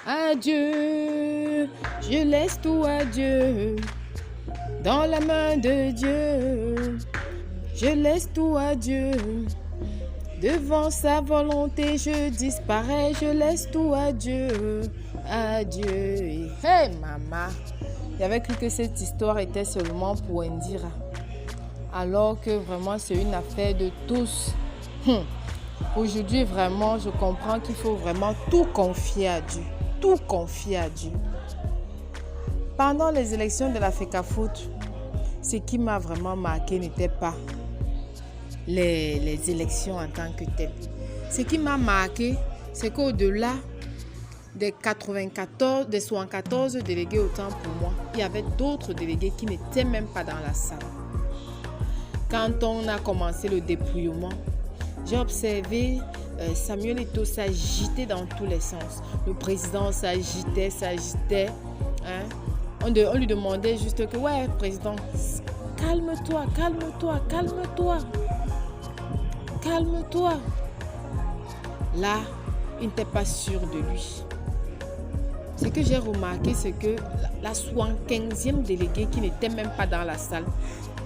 à Dieu. Je laisse tout à Dieu, dans la main de Dieu. Je laisse tout à Dieu. Devant sa volonté, je disparais. Je laisse tout à Dieu. Adieu. Hey maman, j'avais cru que cette histoire était seulement pour Indira, alors que vraiment c'est une affaire de tous. Aujourd'hui vraiment je comprends qu'il faut vraiment tout confier à Dieu. Tout confier à Dieu. Pendant les élections de la FECAFOOT, ce qui m'a vraiment marqué n'était pas les élections en tant que telles. Ce qui m'a marqué, c'est qu'au-delà des 74 délégués autant pour moi, il y avait d'autres délégués qui n'étaient même pas dans la salle. Quand on a commencé le dépouillement, j'ai observé Samuel Eto'o s'agiter dans tous les sens. Le président s'agitait. Hein? On lui demandait juste que, ouais, président, calme-toi. Là, il n'était pas sûr de lui. Ce que j'ai remarqué, c'est que la 75e déléguée qui n'était même pas dans la salle,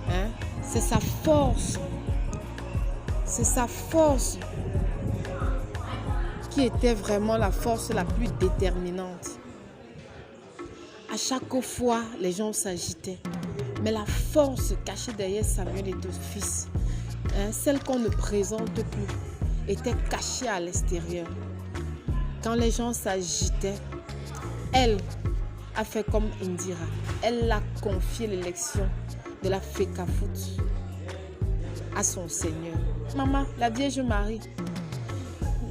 hein, c'est sa force. C'est sa force qui était vraiment la force la plus déterminante. À chaque fois, les gens s'agitaient. Mais la force cachée derrière Samuel Eto'o fils, hein, celle qu'on ne présente plus, était cachée à l'extérieur. Quand les gens s'agitaient, elle a fait comme Indira. Elle a confié l'élection de la FECAFOOT à son Seigneur. Maman, la Vierge Marie,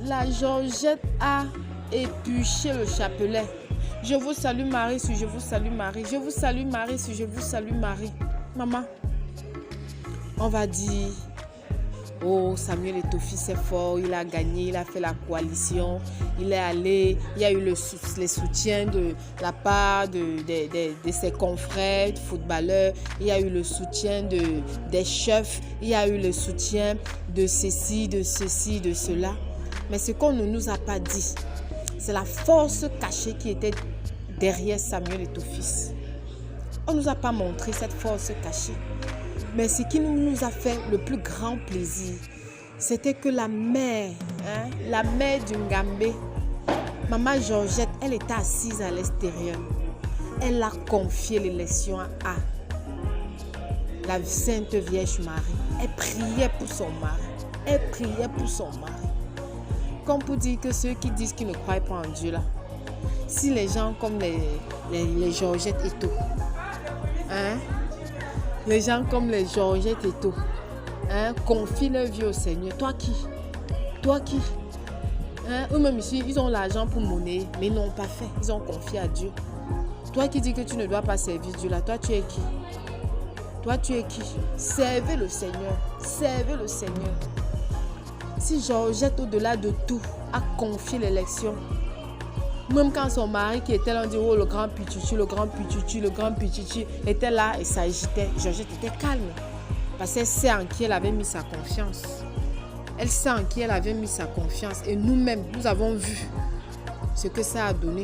la Georgette a épluché le chapelet. Je vous salue Marie, si je vous salue Marie. Je vous salue Marie, si je vous salue Marie. Maman, on va dire, oh, Samuel Eto'o fils est fort, il a gagné, il a fait la coalition, il est allé, il y a eu les soutiens de la part de ses confrères footballeurs, il y a eu le soutien des chefs, il y a eu le soutien de ceci, de cela. Mais ce qu'on ne nous a pas dit, c'est la force cachée qui était derrière Samuel Eto'o fils. On ne nous a pas montré cette force cachée. Mais ce qui nous a fait le plus grand plaisir, c'était que la mère du Ngambé, Maman Georgette, elle était assise à l'extérieur. Elle a confié l'élection à la Sainte Vierge Marie. Elle priait pour son mari. Comme pour dire que ceux qui disent qu'ils ne croient pas en Dieu là, si les gens comme les Georgette Eto'o, hein, les gens comme les Georgette Eto'o, hein, confient leur vie au Seigneur. Toi qui hein, eux-mêmes ici, ils ont l'argent pour monnaie, mais ils n'ont pas fait. Ils ont confié à Dieu. Toi qui dis que tu ne dois pas servir Dieu là, toi tu es qui? Servez le Seigneur. Si Georgette, au-delà de tout, a confié l'élection, même quand son mari qui était là, on dit, oh, le grand Pichichi était là et s'agitait, Georgette était calme. Parce qu'elle sait en qui elle avait mis sa confiance. Et nous-mêmes, nous avons vu ce que ça a donné.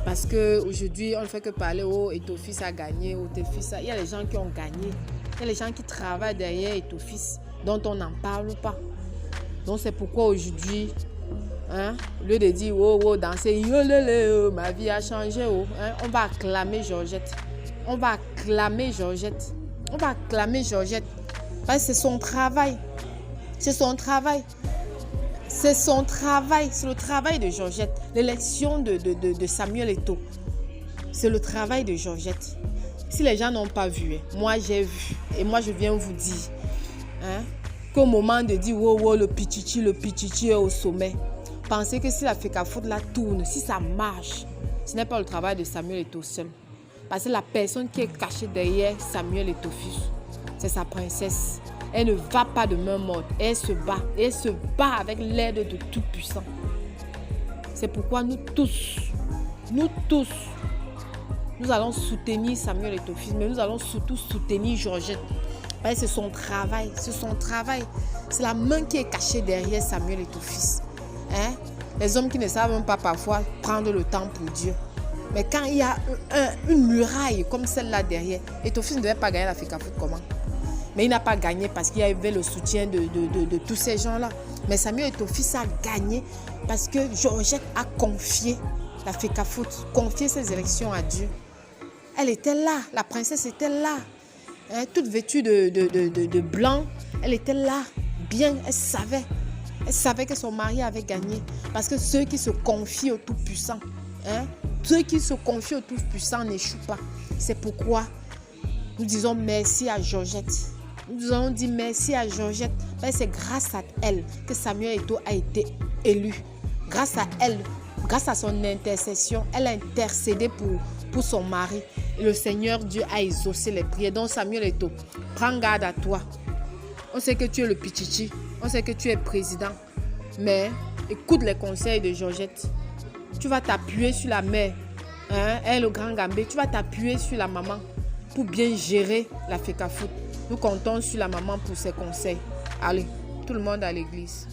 Parce qu'aujourd'hui, on ne fait que parler, oh, Eto'o fils a gagné, oh, tes fils a... Il y a les gens qui ont gagné. Il y a les gens qui travaillent derrière Eto'o fils, dont on n'en parle pas. Donc c'est pourquoi aujourd'hui, hein, au lieu de dire, oh, danser, oh, ma vie a changé, oh, hein, on va acclamer Georgette. Parce que c'est son travail. C'est le travail de Georgette. L'élection de Samuel Eto'o, c'est le travail de Georgette. Si les gens n'ont pas vu, moi j'ai vu. Et moi je viens vous dire, hein, qu'au moment de dire, oh, le Pichichi est au sommet. Pensez que si la FECAFOOT la tourne, si ça marche, ce n'est pas le travail de Samuel Eto'o seul. Parce que la personne qui est cachée derrière Samuel Eto'o fils, c'est sa princesse. Elle ne va pas de main morte. Elle se bat. Elle se bat avec l'aide de Tout-Puissant. C'est pourquoi nous tous, nous allons soutenir Samuel Eto'o fils, mais nous allons surtout soutenir Georgette. Parce que c'est son travail. C'est la main qui est cachée derrière Samuel Eto'o fils. Hein? Les hommes qui ne savent même pas parfois prendre le temps pour Dieu. Mais quand il y a une muraille comme celle-là derrière, Étofis ne devait pas gagner la FECAFOOT comment? Mais il n'a pas gagné parce qu'il y avait le soutien de tous ces gens-là. Mais Samuel Étofis a gagné parce que Georgette a confié la FECAFOOT, confié ses élections à Dieu. Elle était là, la princesse était là, hein, toute vêtue de blanc. Elle était là, bien, elle savait que son mari avait gagné. Parce que ceux qui se confient au Tout-Puissant, hein, ceux qui se confient au Tout-Puissant n'échouent pas. C'est pourquoi nous disons merci à Georgette. Nous avons dit merci à Georgette. C'est grâce à elle que Samuel Eto'o a été élu. Grâce à elle, grâce à son intercession, elle a intercédé pour son mari. Et le Seigneur Dieu a exaucé les prières. Donc Samuel Eto'o, prends garde à toi. On sait que tu es le pichichi. On sait que tu es président. Mais écoute les conseils de Georgette. Tu vas t'appuyer sur la mère. Hein, elle, le grand Gambé. Tu vas t'appuyer sur la maman pour bien gérer la FECAFOOT. Nous comptons sur la maman pour ses conseils. Allez, tout le monde à l'église.